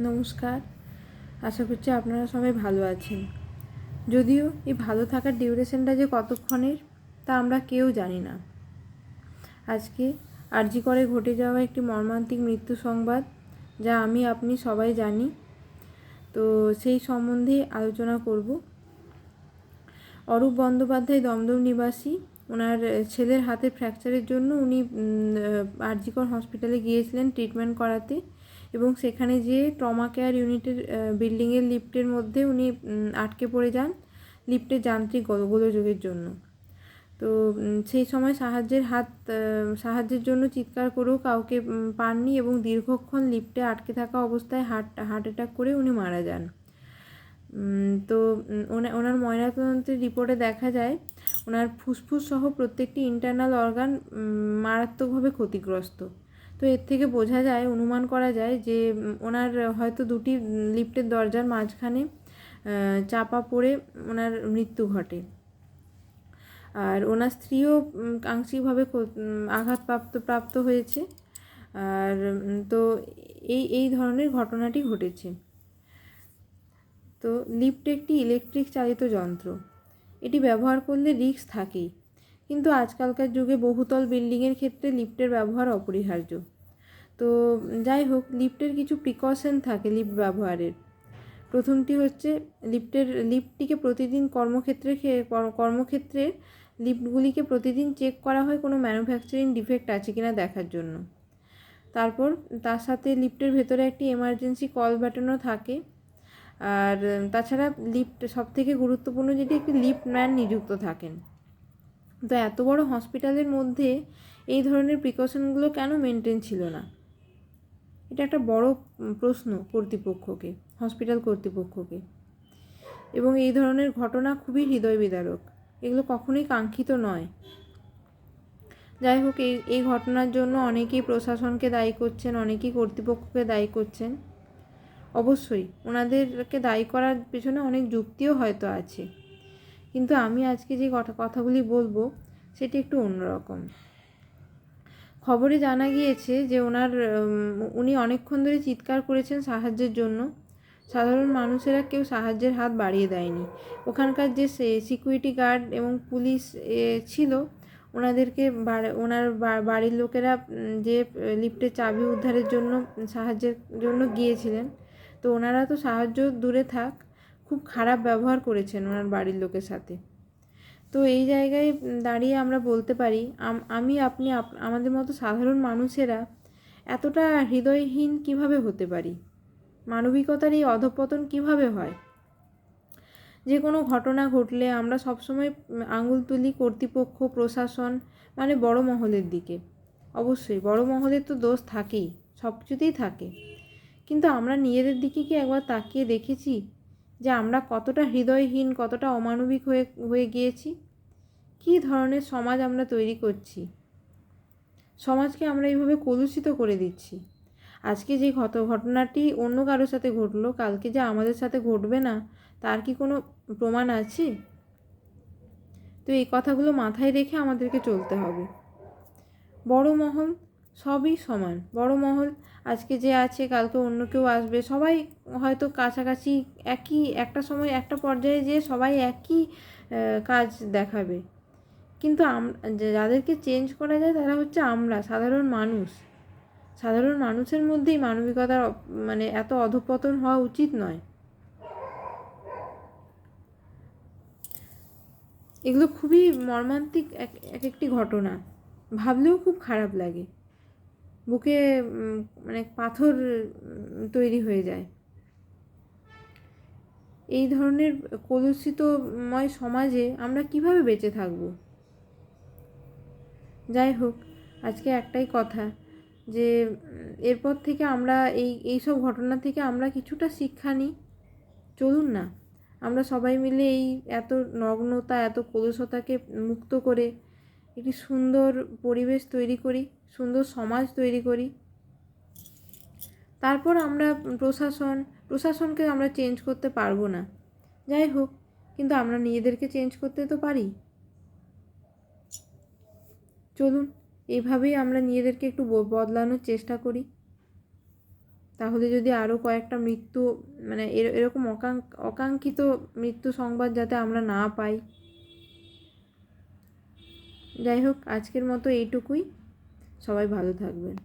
নমস্কার। আশা করছি আপনারা সবাই ভালো আছেন। যদিও এই ভালো থাকার ডিউরেশনটা যে কতক্ষণের তা আমরা কেউ জানি না। আজকে আরজি করে ঘটে যাওয়া একটি মর্মান্তিক মৃত্যু সংবাদ, যা আমি আপনি সবাই জানি। তো সেই সম্বন্ধে আলোচনা করব। অরূপ বন্দ্যোপাধ্যায় দমদম নিবাসী। ওনার ছেলের হাতে ফ্র্যাকচারের জন্য উনি আরজি কর হসপিটালে গিয়েছিলেন ট্রিটমেন্ট করাতে, এবং সেখানে যেয়ে ট্রমা কেয়ার ইউনিটের বিল্ডিংয়ের লিফটের মধ্যে উনি আটকে পড়ে যান লিফটের যান্ত্রিক গোলযোগের জন্য। তো সেই সময় সাহায্যের জন্য চিৎকার করেও কাউকে পাননি, এবং দীর্ঘক্ষণ লিফটে আটকে থাকা অবস্থায় হার্ট অ্যাটাক করে উনি মারা যান। তো ওনার ময়নাতদন্তের রিপোর্টে দেখা যায় ওনার ফুসফুস সহ প্রত্যেকটি ইন্টারনাল অর্গান মারাত্মকভাবে ক্ষতিগ্রস্ত। তো এর থেকে বোঝা যায়, অনুমান করা যায় যে ওনার হয়তো দুটি লিফটের দরজার মাঝখানে চাপা পড়ে ওনার মৃত্যু ঘটে। আর ওনার স্ত্রীও আংশিকভাবে প্রাপ্ত হয়েছে। আর তো এই ধরনের ঘটনাটি ঘটেছে। তো লিফট একটি ইলেকট্রিক চালিত যন্ত্র। এটি ব্যবহার করলে রিস্ক থাকেই, কিন্তু আজকালকার যুগে বহুতল বিল্ডিংয়ের ক্ষেত্রে লিফটের ব্যবহার অপরিহার্য। তো যাই হোক, লিফটের কিছু প্রিকশন থাকে লিফট ব্যবহারের। প্রথমটি হচ্ছে লিফটটিকে প্রতিদিন কর্মক্ষেত্রে লিফটগুলিকে প্রতিদিন চেক করা হয় কোনো ম্যানুফ্যাকচারিং ডিফেক্ট আছে কিনা দেখার জন্য। তারপর তার সাথে লিফটের ভেতরে একটি এমার্জেন্সি কল বাটনও থাকে। আর তাছাড়া লিফট সবথেকে গুরুত্বপূর্ণ যেটি, একটি লিফট ম্যান নিযুক্ত থাকেন। তো এত বড় হসপিটালের মধ্যে এই ধরনের প্রিকশনগুলো কেন মেনটেন ছিল না? এটা একটা বড় প্রশ্ন হসপিটাল কর্তৃপক্ষকে। এবং এই ধরনের ঘটনা খুবই হৃদয় বিদারক। এগুলো কখনোই কাঙ্ক্ষিত নয়। যাই হোক, এই ঘটনার জন্য অনেকেই প্রশাসনকে দায়ী করছেন, অনেকেই কর্তৃপক্ষকে দায়ী করছেন। অবশ্যই ওনাদেরকে দায়ী করার পেছনে অনেক যুক্তিও হয়তো আছে, কিন্তু আমি আজকে যে কথাগুলি বলবো সেটি একটু অন্যরকম। খবরে জানা গিয়েছে যে উনি অনেকক্ষণ ধরে চিৎকার করেছেন সাহায্যের জন্য। সাধারণ মানুষেরা কেউ সাহায্যের হাত বাড়িয়ে দেয়নি। ওখানকার যে সিকিউরিটি গার্ড এবং পুলিশ ছিল, ওনাদেরকে ওনার বাড়ির লোকেরা যে লিফটের চাবি উদ্ধারের জন্য সাহায্যের জন্য গিয়েছিলেন, তো ওনারা তো সাহায্য দূরে থাক, খুব খারাপ ব্যবহার করেছেন ওনার বাড়ির লোকের সাথে। তো এই জায়গায় দাঁড়িয়ে আমরা বলতে পারি, আপনি আমাদের মতো সাধারণ মানুষেরা এতটা হৃদয়হীন কিভাবে হতে পারি? মানবিকতার এই অধঃপতন কিভাবে হয়? যে কোনো ঘটনা ঘটলে আমরা সবসময় আঙুল তুলি কর্তৃপক্ষ, প্রশাসন, মানে বড় মহলের দিকে। অবশ্যই বড় মহলের তো দোষ থাকেই, সব কিছুতেই থাকে। কিন্তু আমরা নিজেদের দিকে কি একবার তাকিয়ে দেখেছি যে আমরা কতটা হৃদয়হীন, কতটা অমানবিক হয়ে গিয়েছি? কী ধরনের সমাজ আমরা তৈরি করছি? সমাজকে আমরা এইভাবে কলুষিত করে দিচ্ছি। আজকে যে ঘটনাটি অন্য কারোর সাথে ঘটলো, কালকে যে আমাদের সাথে ঘটবে না তার কি কোনো প্রমাণ আছে? তো এই কথাগুলো মাথায় রেখে আমাদেরকে চলতে হবে। বড় মহল সবই সমান। বড় মহল আজকে যে আছে কালকে অন্য কেউ আসবে, সবাই হয়তো কাছাকাছি একটা সময় একটা পর্যায়ে যেয়ে সবাই একই কাজ দেখাবে। কিন্তু যাদেরকে চেঞ্জ করা যায় তারা হচ্ছে আমরা, সাধারণ মানুষ। সাধারণ মানুষের মধ্যেই মানবিকতার এত অধঃপতন হওয়া উচিত নয়। এগুলো খুবই মর্মান্তিক একটি ঘটনা, ভাবলেও খুব খারাপ লাগে। বুকে পাথর তৈরি হয়ে যায়। এই ধরনের কলুষিতময় সমাজে আমরা কিভাবে বেঁচে থাকব? যাই হোক, আজকে একটাই কথা, যে এরপর থেকে আমরা এইসব ঘটনা থেকে আমরা কিছুটা শিক্ষা নিই। চলুন না, আমরা সবাই মিলে এই এত নগ্নতা, এত কলুষতাকে মুক্ত করে একটি সুন্দর পরিবেশ তৈরি করি, সুন্দর সমাজ তৈরি করি। তারপর আমরা প্রশাসনকে আমরা চেঞ্জ করতে পারবো না, যাই হোক, কিন্তু আমরা নিজেদেরকে চেঞ্জ করতে তো পারি। চলুন এইভাবেই আমরা নিজেদেরকে একটু বদলানোর চেষ্টা করি। তাহলে যদি আরও কয়েকটা মৃত্যু মানে এরকম অকাঙ্ক্ষিত মৃত্যু সংবাদ যাতে আমরা না পাই। যাই হোক, আজকের মতো এইটুকুই। সবাই ভালো থাকবেন।